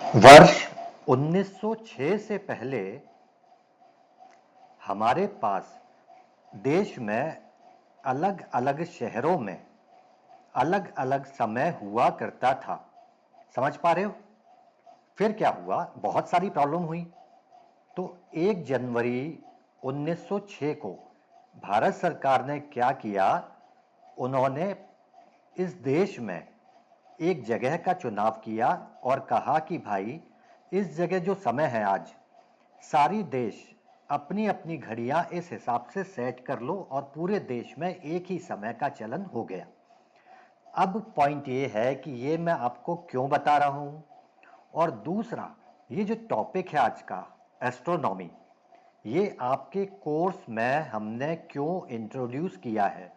वर्ष 1906 से पहले हमारे पास देश में अलग अलग शहरों में अलग अलग समय हुआ करता था। समझ पा रहे हो? फिर क्या हुआ, बहुत सारी प्रॉब्लम हुई। तो 1 जनवरी 1906 को भारत सरकार ने क्या किया, उन्होंने इस देश में एक जगह का चुनाव किया और कहा कि भाई इस जगह जो समय है आज, सारी देश अपनी अपनी घड़ियां इस हिसाब से सेट कर लो और पूरे देश में एक ही समय का चलन हो गया। अब पॉइंट ये है कि ये मैं आपको क्यों बता रहा हूं, और दूसरा ये जो टॉपिक है आज का, एस्ट्रोनॉमी, ये आपके कोर्स में हमने क्यों इंट्रोड्यूस किया है।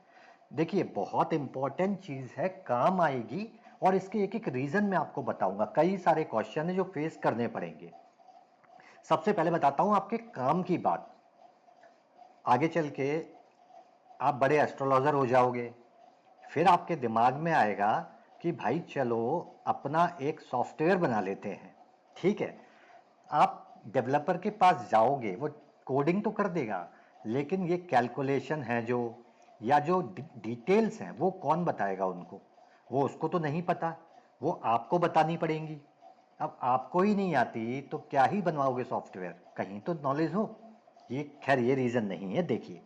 देखिए बहुत इंपॉर्टेंट चीज है, काम आएगी, और इसके एक एक रीजन मैं आपको बताऊंगा। कई सारे क्वेश्चन है जो फेस करने पड़ेंगे। सबसे पहले बताता हूं आपके काम की बात। आगे चल के आप बड़े एस्ट्रोलॉजर हो जाओगे, फिर आपके दिमाग में आएगा कि भाई चलो अपना एक सॉफ्टवेयर बना लेते हैं। ठीक है, आप डेवलपर के पास जाओगे, वो कोडिंग तो कर देगा, लेकिन ये कैलकुलेशन है जो, या जो डिटेल्स हैं, वो कौन बताएगा उनको? वो उसको तो नहीं पता, वो आपको बतानी पड़ेंगी। अब आपको ही नहीं आती तो क्या ही बनवाओगे सॉफ्टवेयर, कहीं तो नॉलेज हो। ये खैर ये रीजन नहीं है। देखिए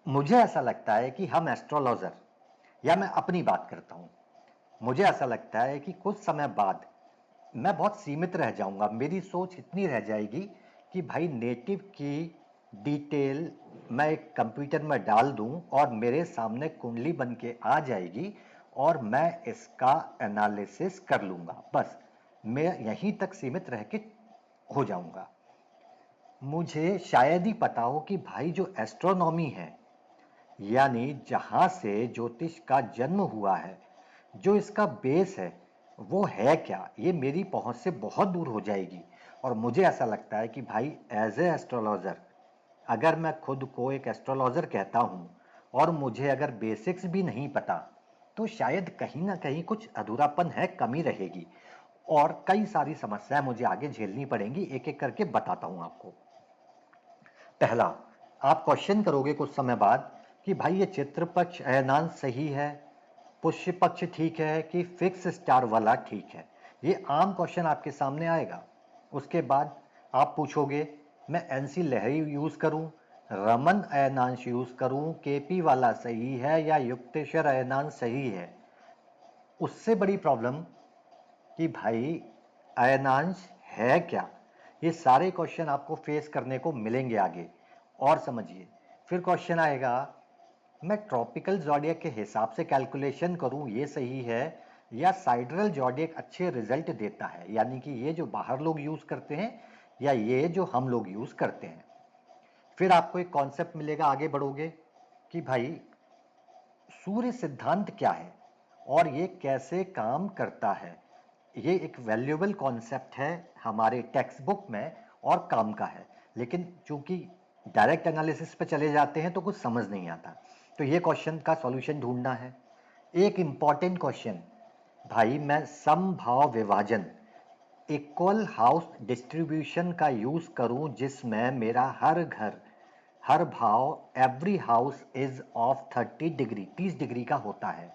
मुझे ऐसा लगता है कि हम एस्ट्रोलॉजर, या मैं अपनी बात करता हूं, मुझे ऐसा लगता है कि कुछ समय बाद मैं बहुत सीमित रह जाऊंगा। मेरी सोच इतनी रह जाएगी कि भाई नेटिव की डिटेल मैं एक कंप्यूटर में डाल दूं और मेरे सामने कुंडली बन के आ जाएगी और मैं इसका एनालिसिस कर लूंगा। बस मैं यहीं तक सीमित रह के हो जाऊंगा। मुझे शायद ही पता हो कि भाई जो एस्ट्रोनॉमी है, यानी जहां से ज्योतिष का जन्म हुआ है, जो इसका बेस है, वो है क्या, ये मेरी पहुंच से बहुत दूर हो जाएगी। और मुझे ऐसा लगता है कि भाई एज ए एस्ट्रोलॉजर, अगर मैं खुद को एक एस्ट्रोलॉजर कहता हूं और मुझे अगर बेसिक्स भी नहीं पता, तो शायद कहीं ना कहीं कुछ अधूरापन है, कमी रहेगी, और कई सारी समस्याएं मुझे आगे झेलनी पड़ेंगी। एक एक करके बताता हूं आपको। पहला, आप क्वेश्चन करोगे कुछ समय बाद कि भाई ये चित्र पक्ष अयनांश सही है, पुष्य पक्ष ठीक है, कि फिक्स स्टार वाला ठीक है। ये आम क्वेश्चन आपके सामने आएगा। उसके बाद आप पूछोगे मैं एनसी लहरी यूज करूं, रमन अयनांश यूज करूं, केपी वाला सही है या युक्तेश्वर अयनांश सही है। उससे बड़ी प्रॉब्लम कि भाई अयनांश है क्या। ये सारे क्वेश्चन आपको फेस करने को मिलेंगे आगे। और समझिए, फिर क्वेश्चन आएगा मैं ट्रॉपिकल जॉडियक के हिसाब से कैलकुलेशन करूं, ये सही है, या साइड्रल जॉडियक अच्छे रिजल्ट देता है, यानी कि ये जो बाहर लोग यूज करते हैं या ये जो हम लोग यूज करते हैं। फिर आपको एक कॉन्सेप्ट मिलेगा, आगे बढ़ोगे, कि भाई सूर्य सिद्धांत क्या है और ये कैसे काम करता है। ये एक वैल्यूएबल कॉन्सेप्ट है, हमारे टेक्स्ट बुक में और काम का है, लेकिन चूंकि डायरेक्ट एनालिसिस पे चले जाते हैं तो कुछ समझ नहीं आता। तो ये क्वेश्चन का सॉल्यूशन ढूंढना है। एक इंपॉर्टेंट क्वेश्चन, भाई मैं समभाव विभाजन, इक्वल हाउस डिस्ट्रीब्यूशन का यूज करूं जिसमें मेरा हर घर, हर भाव, every house is of 30 degree, 30 degree का होता है,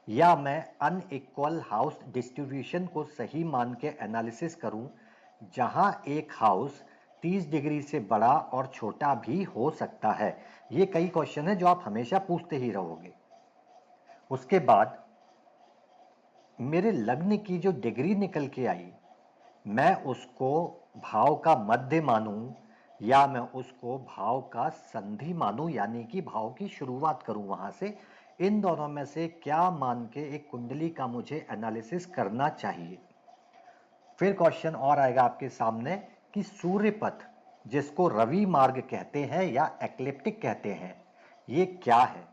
या मैं अनइक्वल हाउस डिस्ट्रीब्यूशन को सही मान के एनालिसिस करूं जहां एक हाउस 30 डिग्री से बड़ा और छोटा भी हो सकता है। ये कई क्वेश्चन है जो आप हमेशा पूछते ही रहोगे। उसके बाद मेरे लग्न की जो डिग्री निकल के आई, मैं उसको भाव का मध्य मानूं या मैं उसको भाव का संधि मानूं, यानी कि भाव की शुरुआत करूं वहां से। इन दोनों में से क्या मान के एक कुंडली का मुझे एनालिसिस करना चाहिए। फिर क्वेश्चन और आएगा आपके सामने कि सूर्य पथ, जिसको रवि मार्ग कहते हैं या एक्लिप्टिक कहते हैं, ये क्या है।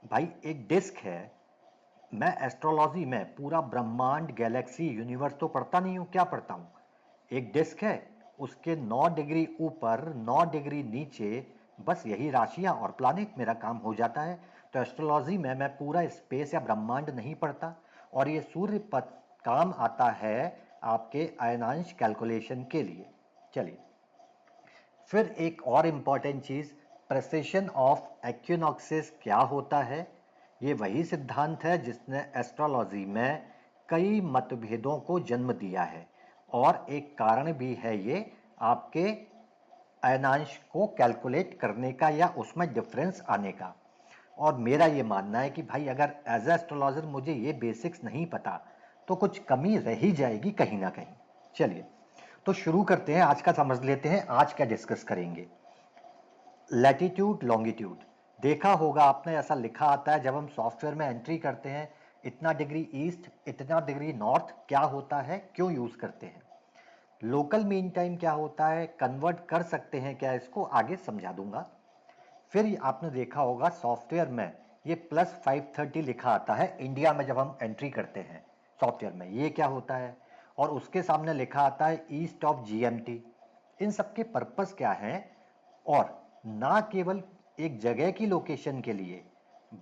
भाई एक डिस्क है, मैं एस्ट्रोलॉजी में पूरा ब्रह्मांड, गैलेक्सी, यूनिवर्स तो पढ़ता नहीं हूं, क्या पढ़ता हूं? एक डिस्क है, उसके 9 डिग्री ऊपर, 9 डिग्री नीचे, बस यही राशियां और प्लानिट मेरा काम हो जाता है। तो एस्ट्रोलॉजी में मैं पूरा स्पेस या ब्रह्मांड नहीं पढ़ता। और ये सूर्य पथ काम आता है आपके अयनांश कैलकुलेशन के लिए। चलिए, फिर एक और इम्पॉर्टेंट चीज, प्रेसिशन ऑफ एक्विनॉक्सेस क्या होता है। ये वही सिद्धांत है जिसने एस्ट्रोलॉजी में कई मतभेदों को जन्म दिया है, और एक कारण भी है ये आपके अयनांश को कैलकुलेट करने का या उसमें डिफरेंस आने का। और मेरा ये मानना है कि भाई अगर एज एस्ट्रोलॉजर मुझे ये बेसिक्स नहीं पता तो कुछ कमी रह ही जाएगी कहीं ना कहीं। चलिए, तो शुरू करते हैं, आज का समझ लेते हैं, आज क्या डिस्कस करेंगे। लैटिट्यूड लॉन्गिट्यूड, देखा होगा आपने, ऐसा लिखा आता है जब हम सॉफ्टवेयर में एंट्री करते हैं, इतना डिग्री ईस्ट, इतना डिग्री नॉर्थ, क्या होता है, क्यों यूज करते हैं। लोकल मीन टाइम क्या होता है, कन्वर्ट कर सकते हैं क्या, इसको आगे समझा दूंगा। फिर आपने देखा होगा सॉफ्टवेयर में ये +530 लिखा आता है इंडिया में, जब हम एंट्री करते हैं सॉफ्टवेयर में, ये क्या होता है, और उसके सामने लिखा आता है ईस्ट ऑफ जीएमटी। इन सब के पर्पस क्या है, और ना केवल एक जगह की लोकेशन के लिए,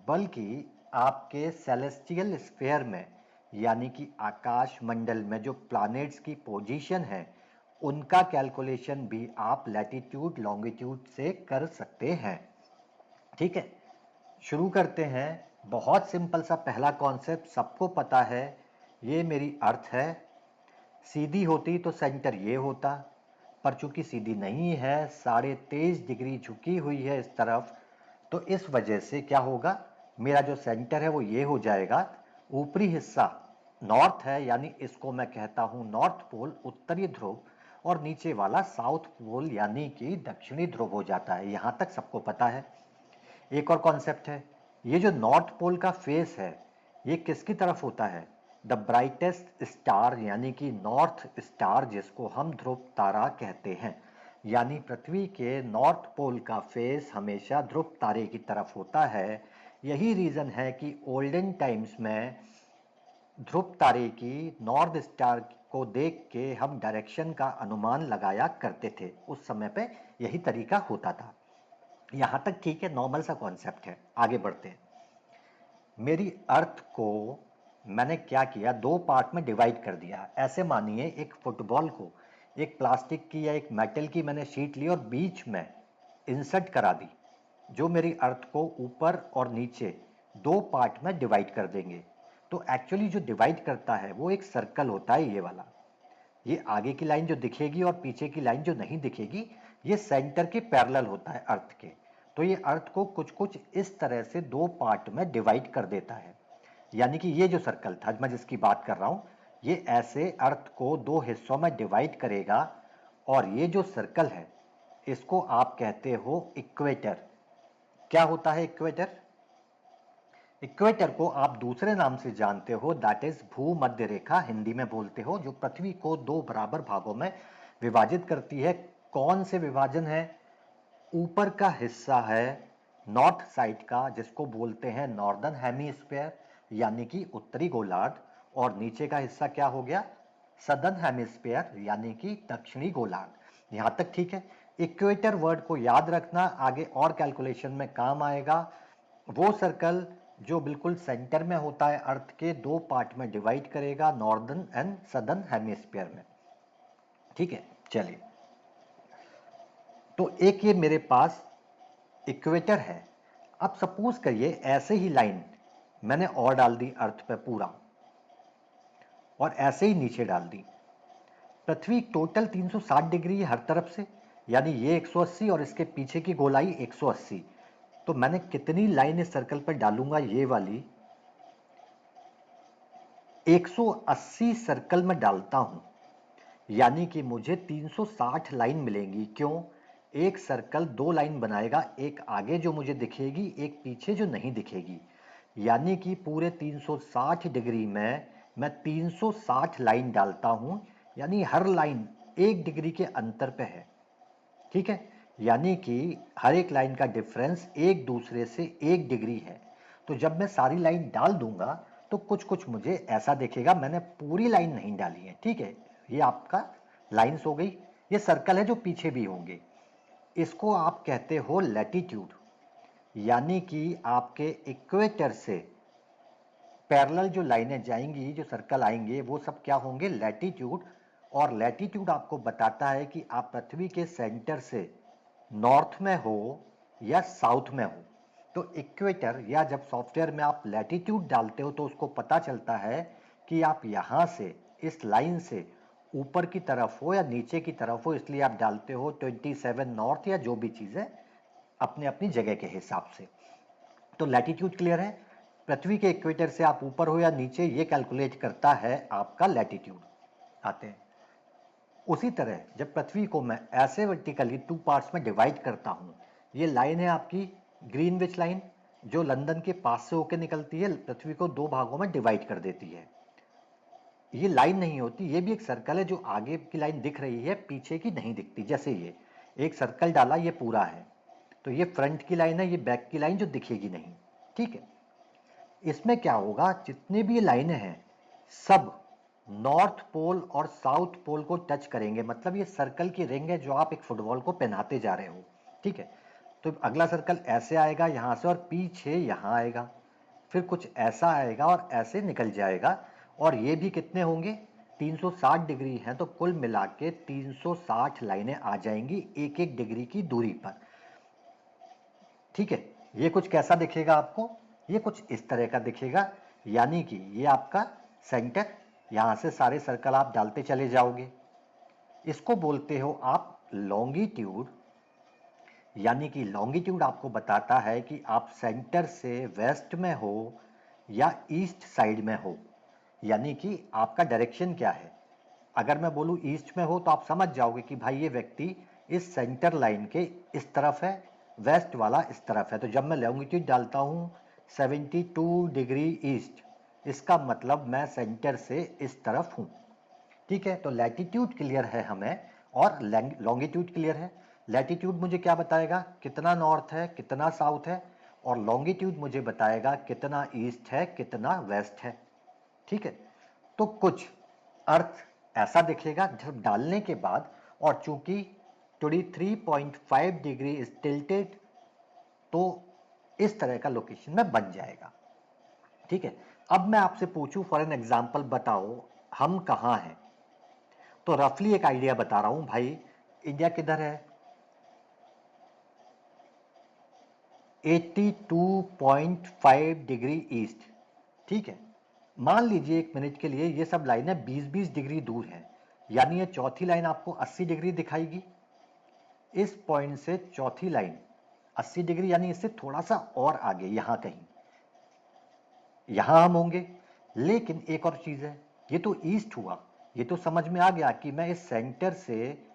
बल्कि आपके सेलेस्टियल स्फीयर में, यानी कि आकाश मंडल में जो प्लैनेट्स की पोजीशन है, उनका कैलकुलेशन भी आप लैटिट्यूड लॉन्गिट्यूड से कर सकते हैं। ठीक है, शुरू करते हैं। बहुत सिंपल सा पहला कॉन्सेप्ट सबको पता है, ये मेरी अर्थ है, सीधी होती तो सेंटर ये होता, पर चूंकि सीधी नहीं है, 23.5 डिग्री झुकी हुई है इस तरफ, तो इस वजह से क्या होगा, मेरा जो सेंटर है वो ये हो जाएगा। ऊपरी हिस्सा नॉर्थ है, यानी इसको मैं कहता हूं नॉर्थ पोल, उत्तरी ध्रुव, और नीचे वाला साउथ पोल यानी कि दक्षिणी ध्रुव हो जाता है। यहां तक सबको पता है। एक और कॉन्सेप्ट है, ये जो नॉर्थ पोल का फेस है, ये किसकी तरफ होता है, द ब्राइटेस्ट स्टार, यानी कि नॉर्थ स्टार, जिसको हम ध्रुव तारा कहते हैं। यानी पृथ्वी के नॉर्थ पोल का फेस हमेशा ध्रुव तारे की तरफ होता है। यही रीजन है कि ओल्डन टाइम्स में ध्रुव तारे की, नॉर्थ स्टार को देख के हम डायरेक्शन का अनुमान लगाया करते थे। उस समय पे यही तरीका होता था। यहां तक ठीक है, नॉर्मल सा कॉन्सेप्ट है। आगे बढ़ते हैं। मेरी अर्थ को मैंने क्या किया, दो पार्ट में डिवाइड कर दिया। ऐसे मानिए एक फुटबॉल को एक प्लास्टिक की या एक मेटल की मैंने शीट ली और बीच में इंसर्ट करा दी, जो मेरी अर्थ को ऊपर और नीचे दो पार्ट में डिवाइड कर देंगे। तो एक्चुअली जो डिवाइड करता है वो एक सर्कल होता है, ये वाला। ये आगे की लाइन जो दिखेगी और पीछे की लाइन जो नहीं दिखेगी, ये सेंटर के पैरेलल होता है अर्थ के। तो ये अर्थ को कुछ कुछ इस तरह से दो पार्ट में डिवाइड कर देता है। यानी कि ये जो सर्कल था मैं जिसकी बात कर रहा हूं, ये ऐसे अर्थ को दो हिस्सों में डिवाइड करेगा। और ये जो सर्कल है, इसको आप कहते हो इक्वेटर। क्या होता है इक्वेटर? इक्वेटर को आप दूसरे नाम से जानते हो, दैट इज भूमध्य रेखा, हिंदी में बोलते हो, जो पृथ्वी को दो बराबर भागों में विभाजित करती है। कौन से विभाजन है? ऊपर का हिस्सा है नॉर्थ साइड का, जिसको बोलते हैं नॉर्दर्न हेमीस्फीयर, यानी कि उत्तरी गोलार्ध। और नीचे का हिस्सा क्या हो गया? सदर्न हेमीस्फीयर, यानी कि दक्षिणी गोलार्ध। यहां तक ठीक है। इक्वेटर वर्ड को याद रखना, आगे और कैलकुलेशन में काम आएगा। वो सर्कल जो बिल्कुल सेंटर में होता है, अर्थ के दो पार्ट में डिवाइड करेगा, नॉर्दर्न एंड सदर्न हेमिस्फीयर में। ठीक है, चलिए। तो एक ये मेरे पास इक्वेटर है। अब सपोज करिए ऐसे ही लाइन मैंने और डाल दी अर्थ पे पूरा, और ऐसे ही नीचे डाल दी। पृथ्वी टोटल 360 डिग्री है हर तरफ से, यानी ये 180 और इसके पीछे की गोलाई 180। तो मैंने कितनी लाइन इस सर्कल पर डालूंगा, ये वाली 180 सर्कल में डालता हूं, यानी कि मुझे 360 लाइन मिलेंगी। क्यों? एक सर्कल दो लाइन बनाएगा, एक आगे जो मुझे दिखेगी, एक पीछे जो नहीं दिखेगी। यानी कि पूरे 360 डिग्री में मैं 360 लाइन डालता हूं, यानी हर लाइन 1 डिग्री के अंतर पे है। ठीक है, यानी कि हर एक लाइन का डिफरेंस एक दूसरे से 1 डिग्री है। तो जब मैं सारी लाइन डाल दूंगा तो कुछ कुछ मुझे ऐसा दिखेगा। मैंने पूरी लाइन नहीं डाली है। ठीक है, ये आपका लाइंस हो गई। ये सर्कल है जो पीछे भी होंगे। इसको आप कहते हो लैटिट्यूड, यानी कि आपके इक्वेटर से पैरेलल जो लाइनें जाएंगी, जो सर्कल आएंगे, वो सब क्या होंगे, लैटिट्यूड। और लैटिट्यूड आपको बताता है कि आप पृथ्वी के सेंटर से नॉर्थ में हो या साउथ में हो। तो इक्वेटर या जब सॉफ्टवेयर में आप लैटिट्यूड डालते हो तो उसको पता चलता है कि आप यहाँ से इस लाइन से ऊपर की तरफ हो या नीचे की तरफ हो, इसलिए आप डालते हो 27 नॉर्थ या जो भी चीज़ है अपने अपनी जगह के हिसाब से। तो लैटिट्यूड क्लियर है, पृथ्वी के इक्वेटर से आप ऊपर हो या नीचे ये कैलकुलेट करता है आपका लैटिट्यूड। आते हैं उसी तरह जब पृथ्वी को मैं ऐसे वर्टिकली 2 पार्ट्स में डिवाइड करता हूं, ये लाइन है आपकी ग्रीनविच लाइन, जो लंदन के पास से होकर निकलती है, पृथ्वी को 2 भागों में डिवाइड कर देती है। ये लाइन नहीं होती, ये भी एक सर्कल है, जो आगे की लाइन दिख रही है पीछे की नहीं दिखती। जैसे ये एक सर्कल डाला, ये पूरा है, तो ये फ्रंट की लाइन है, ये बैक की लाइन जो दिखेगी नहीं। ठीक है, इसमें क्या होगा, जितने भी लाइनें हैं सब नॉर्थ पोल और साउथ पोल को टच करेंगे। मतलब ये सर्कल की रिंग है जो आप एक फुटबॉल को पहनाते जा रहे हो। ठीक है, तो अगला सर्कल ऐसे आएगा यहां से और पीछे यहां आएगा, फिर कुछ ऐसा आएगा और ऐसे निकल जाएगा। और ये भी कितने होंगे, 360 डिग्री है, तो कुल मिला के 360 लाइनें आ जाएंगी एक एक डिग्री की दूरी पर। ठीक है, ये कुछ कैसा दिखेगा आपको, ये कुछ इस तरह का दिखेगा। यानी कि ये आपका सेंटर, यहां से सारे सर्कल आप डालते चले जाओगे। इसको बोलते हो आप लॉन्गिट्यूड। यानी कि लॉन्गिट्यूड आपको बताता है कि आप सेंटर से वेस्ट में हो या ईस्ट साइड में हो, यानी कि आपका डायरेक्शन क्या है। अगर मैं बोलूं ईस्ट में हो तो आप समझ जाओगे कि भाई ये व्यक्ति इस सेंटर लाइन के इस तरफ है, वेस्ट वाला इस तरफ है। तो जब मैं लॉन्गिट्यूड डालता हूं 72 डिग्री ईस्ट, इसका मतलब मैं सेंटर से इस तरफ हूं। ठीक है, तो लैटिट्यूड क्लियर है हमें और लॉन्गिट्यूड क्लियर है। लैटिट्यूड मुझे क्या बताएगा, कितना नॉर्थ है कितना साउथ है, और लॉन्गिट्यूड मुझे बताएगा कितना ईस्ट है कितना वेस्ट है। ठीक है, तो कुछ अर्थ ऐसा दिखेगा जब डालने के बाद, और चूंकि 23.5 डिग्री इज टिल्टेड, तो इस तरह का लोकेशन में बन जाएगा। ठीक है, अब मैं आपसे पूछूं फॉर एन एग्जांपल, बताओ हम कहां हैं। तो रफली एक आइडिया बता रहा हूं भाई, इंडिया किधर है, 82.5 डिग्री ईस्ट। ठीक है, मान लीजिए एक मिनट के लिए ये सब लाइनें 20-20 डिग्री दूर हैं, यानी ये चौथी लाइन आपको 80 डिग्री दिखाएगी। इस पॉइंट से चौथी लाइन 80 डिग्री, यानी इससे थोड़ा सा और आगे यहां कहीं, यहां हम होंगे। लेकिन एक और चीज है, ये तो ईस्ट हुआ, ये तो समझ में आ गया कि मैं इस सेंटर से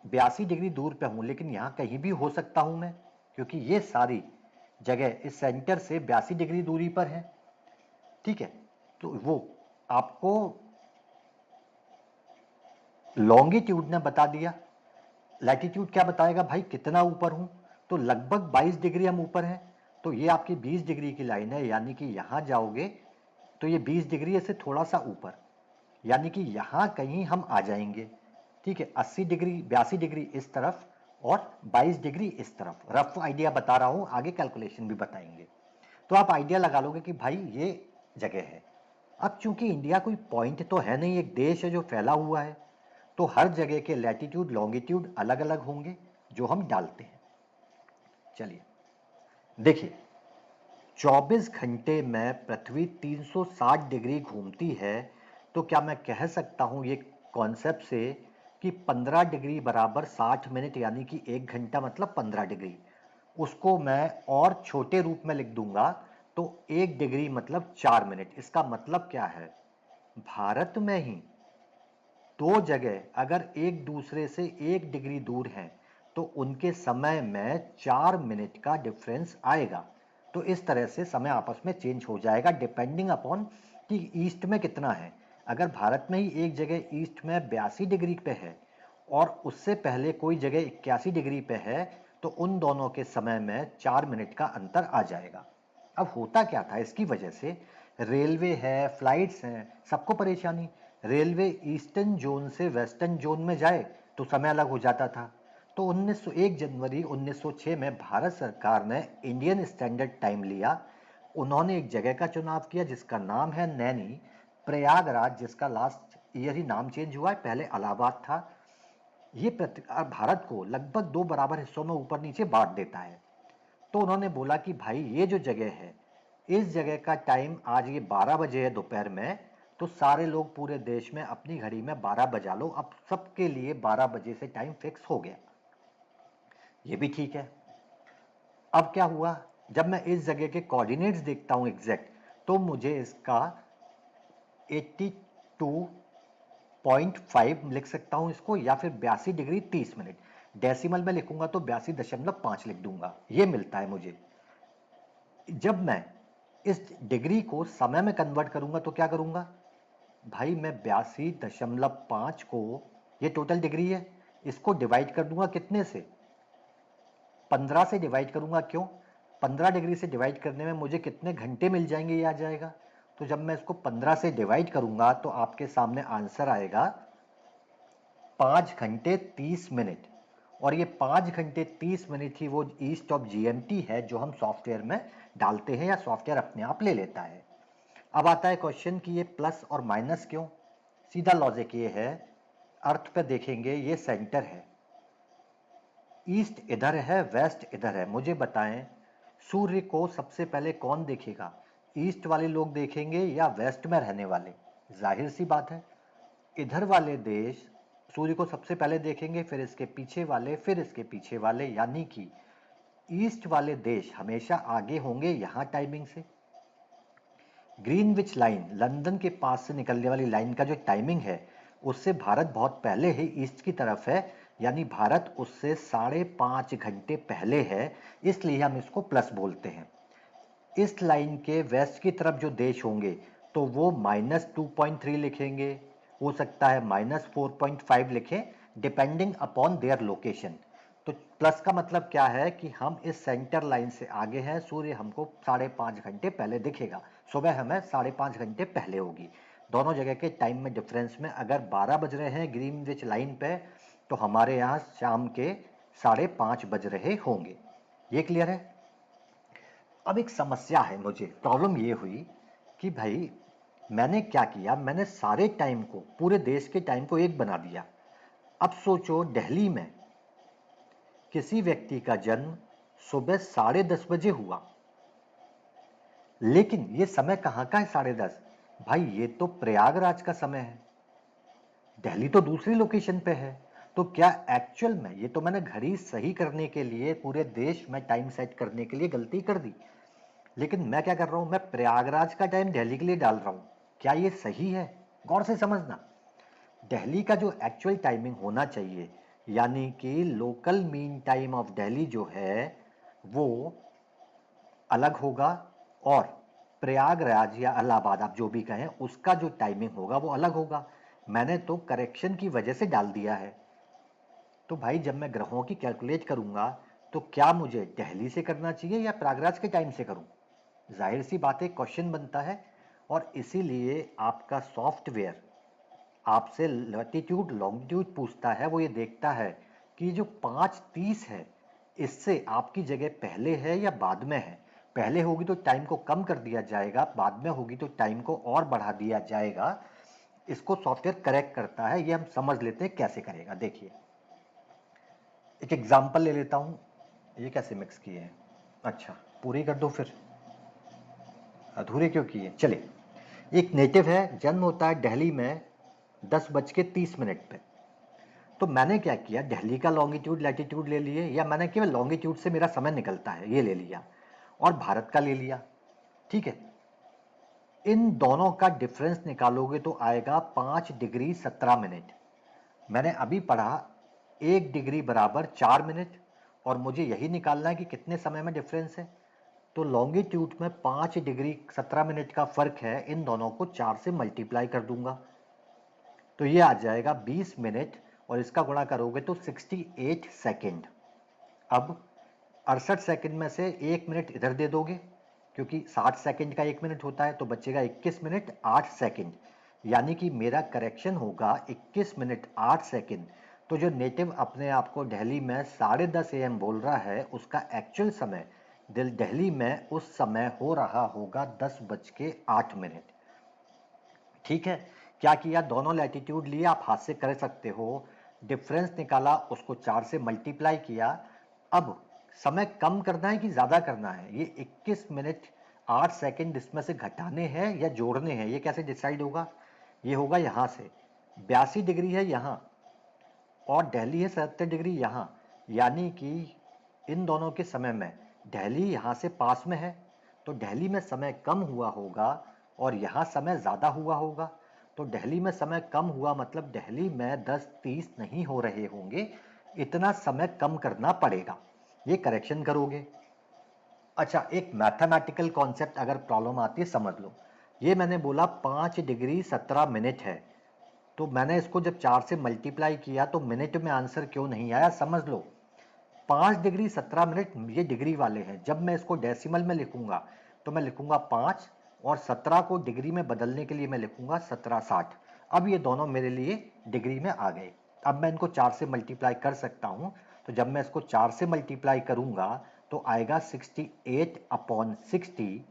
82 डिग्री दूर पे हूं, लेकिन यहां कहीं भी हो सकता हूं मैं, क्योंकि ये सारी जगह इस सेंटर से 82 डिग्री दूरी पर है। ठीक है, तो वो आपको लॉन्गिट्यूड ने बता दिया। लैटिट्यूड क्या बताएगा भाई, कितना ऊपर हूं, तो लगभग 22 डिग्री हम ऊपर हैं। तो ये आपकी 20 डिग्री की लाइन है, यानी कि यहां जाओगे तो ये 20 डिग्री से थोड़ा सा ऊपर, यानी कि यहां कहीं हम आ जाएंगे। ठीक है, 80 डिग्री 82 डिग्री इस तरफ और 22 डिग्री इस तरफ। रफ आइडिया बता रहा हूं, आगे कैलकुलेशन भी बताएंगे, तो आप आइडिया लगा लोगे कि भाई ये जगह है। अब चूंकि इंडिया कोई पॉइंट तो है नहीं, एक देश है जो फैला हुआ है, तो हर जगह के लैटिट्यूड लॉन्गिट्यूड अलग अलग होंगे जो हम डालते हैं। चलिए देखिए, 24 घंटे में पृथ्वी 360 डिग्री घूमती है, तो क्या मैं कह सकता हूं ये कॉन्सेप्ट से कि 15 डिग्री बराबर 60 मिनट, यानी कि 1 घंटा मतलब 15 डिग्री। उसको मैं और छोटे रूप में लिख दूंगा, तो 1 डिग्री मतलब 4 मिनट। इसका मतलब क्या है, भारत में ही दो जगह अगर एक दूसरे से 1 डिग्री दूर हैं, तो उनके समय में 4 मिनट का डिफरेंस आएगा। तो इस तरह से समय आपस में चेंज हो जाएगा डिपेंडिंग अपॉन कि ईस्ट में कितना है। अगर भारत में ही एक जगह ईस्ट में 82 डिग्री पे है और उससे पहले कोई जगह 81 डिग्री पे है, तो उन दोनों के समय में 4 मिनट का अंतर आ जाएगा। अब होता क्या था, इसकी वजह से रेलवे है, फ्लाइट्स हैं, सबको परेशानी। रेलवे ईस्टर्न जोन से वेस्टर्न जोन में जाए तो समय अलग हो जाता था। तो 1 जनवरी 1906 में भारत सरकार ने इंडियन स्टैंडर्ड टाइम लिया, उन्होंने एक जगह का चुनाव किया जिसका नाम है नैनी, प्रयागराज, जिसका लास्ट ईयर ही नाम चेंज हुआ है, पहले इलाहाबाद था। ये भारत को लगभग 2 बराबर हिस्सों में ऊपर नीचे बांट देता है। तो उन्होंने बोला कि भाई ये जो जगह है, इस जगह का टाइम आज ये 12 बजे है दोपहर में, तो सारे लोग पूरे देश में अपनी घड़ी में 12 बजा लो। अब सबके लिए 12 बजे से टाइम फिक्स हो गया। ये भी ठीक है। अब क्या हुआ, जब मैं इस जगह के कोऑर्डिनेट्स देखता हूं एग्जैक्ट, तो मुझे इसका 82.5 लिख सकता हूं इसको, या फिर 82 डिग्री 30 मिनट। डेसिमल में लिखूंगा तो 82.5 लिख दूंगा, ये मिलता है मुझे। जब मैं इस डिग्री को समय में कन्वर्ट करूंगा तो क्या करूंगा भाई, मैं 82.5 को, ये टोटल डिग्री है, इसको डिवाइड कर दूंगा कितने से, 15 से डिवाइड करूंगा। क्यों, 15 डिग्री से डिवाइड करने में मुझे कितने घंटे मिल जाएंगे ये आ जाएगा। तो जब मैं इसको 15 से डिवाइड करूंगा तो आपके सामने आंसर आएगा 5 घंटे 30 मिनट। और ये 5 घंटे 30 मिनट ही वो ईस्ट ऑफ जीएमटी है जो हम सॉफ्टवेयर में डालते हैं या सॉफ्टवेयर अपने आप ले लेता है। अब आता है क्वेश्चन कि ये प्लस और माइनस क्यों। सीधा लॉजिक ये है, अर्थ पे देखेंगे, ये सेंटर है, ईस्ट इधर है, वेस्ट इधर है। मुझे बताएं, सूर्य को सबसे पहले कौन देखेगा, ईस्ट वाले लोग देखेंगे या वेस्ट में रहने वाले। जाहिर सी बात है, इधर वाले देश सूर्य को सबसे पहले देखेंगे, फिर इसके पीछे वाले, फिर इसके पीछे वाले, यानी कि ईस्ट वाले देश हमेशा आगे होंगे यहां टाइमिंग से। ग्रीनविच लाइन, लंदन के पास से निकलने वाली लाइन का जो टाइमिंग है, उससे भारत बहुत पहले ही ईस्ट की तरफ है, यानी भारत उससे 5.5 घंटे पहले है, इसलिए हम इसको प्लस बोलते हैं। इस लाइन के वेस्ट की तरफ जो देश होंगे तो वो -2.3 लिखेंगे, हो सकता है -4.5 लिखें, डिपेंडिंग अपॉन देयर लोकेशन। तो प्लस का मतलब क्या है कि हम इस सेंटर लाइन से आगे हैं, सूर्य हमको 5.5 घंटे पहले दिखेगा, सुबह हमें 5.5 घंटे पहले होगी। दोनों जगह के टाइम में डिफरेंस में अगर 12 बज रहे हैं ग्रीनविच लाइन पे, तो हमारे यहाँ शाम के 5:30 बज रहे होंगे। ये क्लियर है। अब एक समस्या है, मुझे प्रॉब्लम ये हुई कि भाई मैंने क्या किया, मैंने सारे टाइम को, पूरे देश के टाइम को एक बना दिया। अब सोचो, दिल्ली में किसी व्यक्ति का जन्म सुबह 10:30 बजे हुआ, लेकिन ये समय कहाँ का है 10:30? भाई ये तो प्रयागराज का समय है, दिल्ली तो दूसरी लोकेशन पे है। तो क्या एक्चुअल में, ये तो मैंने घड़ी सही करने के लिए, पूरे देश में टाइम सेट करने के लिए गलती कर दी, लेकिन मैं क्या कर रहा हूं, मैं प्रयागराज का टाइम दिल्ली के लिए डाल रहा हूं। क्या ये सही है? गौर से समझना, दिल्ली का जो एक्चुअल टाइमिंग होना चाहिए, यानी कि local mean time of Delhi जो है वो अलग होगा, और प्रयागराज या इलाहाबाद आप जो भी कहें उसका जो टाइमिंग होगा वो अलग होगा। मैंने तो करेक्शन की वजह से डाल दिया है। तो भाई जब मैं ग्रहों की कैलकुलेट करूंगा तो क्या मुझे दिल्ली से करना चाहिए या प्रयागराज के टाइम से करूं? जाहिर सी बात है, क्वेश्चन बनता है। और इसीलिए आपका सॉफ्टवेयर आपसे लैटिट्यूड लॉन्गिट्यूड पूछता है, वो ये देखता है कि जो 5:30 है, इससे आपकी जगह पहले है या बाद में है। पहले होगी तो टाइम को कम कर दिया जाएगा, बाद में होगी तो टाइम को और बढ़ा दिया जाएगा। इसको सॉफ्टवेयर करेक्ट करता है, ये हम समझ लेते हैं कैसे करेगा। देखिए एक एग्जांपल ले लेता हूं, ये कैसे मिक्स किए हैं। अच्छा, पूरी कर दो फिर, अधूरे क्यों किए? चले, एक नेटिव है, जन्म होता है दिल्ली में 10:30 पे। तो मैंने क्या किया, दिल्ली का लॉन्गिट्यूड लैटिट्यूड ले लिए, या मैंने केवल लॉन्गिट्यूड से मेरा समय निकलता है ये ले लिया, और भारत का ले लिया। ठीक है, इन दोनों का डिफरेंस निकालोगे तो आएगा 5 डिग्री 17 मिनट। मैंने अभी पढ़ा 1 डिग्री बराबर 4 मिनट, और मुझे यही निकालना है कि कितने समय में डिफरेंस है। तो लॉन्गिट्यूड में 5 डिग्री 17 मिनट का फर्क है, इन दोनों को 4 से मल्टीप्लाई कर दूंगा तो ये आ जाएगा 20 मिनट, और इसका गुणा करोगे तो 68 सेकेंड। अब 68 सेकेंड में से 1 मिनट इधर दे दोगे, क्योंकि 60 सेकेंड का 1 मिनट होता है, तो बचेगा 21 मिनट 8 सेकेंड। यानी कि मेरा करेक्शन होगा 21 मिनट 8 सेकेंड। तो जो नेटिव अपने आप को दिल्ली में 10:30 AM बोल रहा है, उसका एक्चुअल समय दिल्ली में उस समय हो रहा होगा 10:08। ठीक है, क्या किया, दोनों लैटिट्यूड लिए, आप हाथ से कर सकते हो, डिफरेंस निकाला, उसको 4 से मल्टीप्लाई किया। अब समय कम करना है कि ज्यादा करना है, ये 21 मिनट 8 सेकंड इसमें से घटाने हैं या जोड़ने हैं, ये कैसे डिसाइड होगा? ये होगा यहां से 82 डिग्री है यहां और दिल्ली है 77 डिग्री यहां, यानी कि इन दोनों के समय में दिल्ली यहां से पास में है, तो दिल्ली में समय कम हुआ होगा और यहां समय ज्यादा हुआ होगा। तो दिल्ली में समय कम हुआ मतलब दिल्ली में 10:30 नहीं हो रहे होंगे, इतना समय कम करना पड़ेगा। ये करेक्शन करोगे। अच्छा, एक मैथमेटिकल कॉन्सेप्ट अगर प्रॉब्लम आती है समझ लो। ये मैंने बोला 5 डिग्री 17 मिनट है, तो मैंने इसको जब 4 से मल्टीप्लाई किया तो मिनट में आंसर क्यों नहीं आया समझ लो। 5 डिग्री 17 मिनट ये डिग्री वाले हैं, जब मैं इसको डेसिमल में लिखूंगा तो मैं लिखूंगा 5 और 17 को डिग्री में बदलने के लिए मैं लिखूंगा 1760। अब ये दोनों मेरे लिए डिग्री में आ गए। अब मैं इनको 4 से मल्टीप्लाई कर सकता हूं, तो जब मैं इसको 4 से मल्टीप्लाई करूंगा तो आएगा 68/60।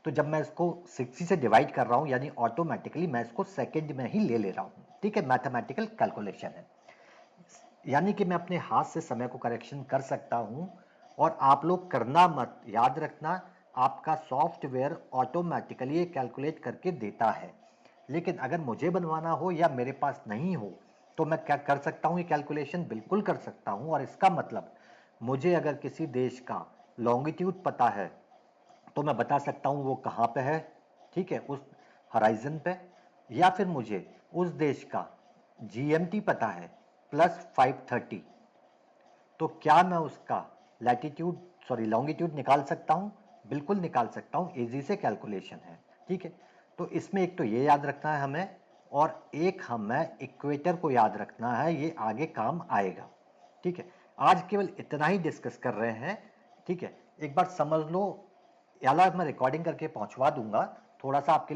तो जब मैं इसको 60 से डिवाइड कर रहा हूं यानी ऑटोमेटिकली मैं इसको सेकंड में ही ले रहा हूं। ठीक है, मैथमेटिकल कैलकुलेशन है, यानी कि मैं अपने हाथ से समय को करेक्शन कर सकता हूं। और आप लोग करना मत, याद रखना, आपका सॉफ्टवेयर ऑटोमेटिकली कैलकुलेट करके देता है, लेकिन अगर मुझे बनवाना हो या मेरे पास नहीं हो तो मैं क्या कर सकता हूं, ये कैलकुलेशन बिल्कुल कर सकता हूं। और इसका मतलब मुझे अगर किसी देश का लॉन्गिट्यूड पता है तो मैं बता सकता हूं वो कहां पे है, ठीक है, उस हराइजन पे। या फिर मुझे उस देश का जीएमटी पता है +530, तो क्या मैं उसका लैटिट्यूड सॉरी लॉन्गिट्यूड निकाल सकता हूं? बिल्कुल निकाल सकता हूं, इजी से कैलकुलेशन है। ठीक है, तो इसमें एक तो ये याद रखना है हमें, और एक हमें इक्वेटर को याद रखना है, ये आगे काम आएगा। ठीक है, आज केवल इतना ही डिस्कस कर रहे हैं। ठीक है, एक बार समझ लो, याला मैं रिकॉर्डिंग करके पहुंचवा दूंगा, थोड़ा सा आपके लिए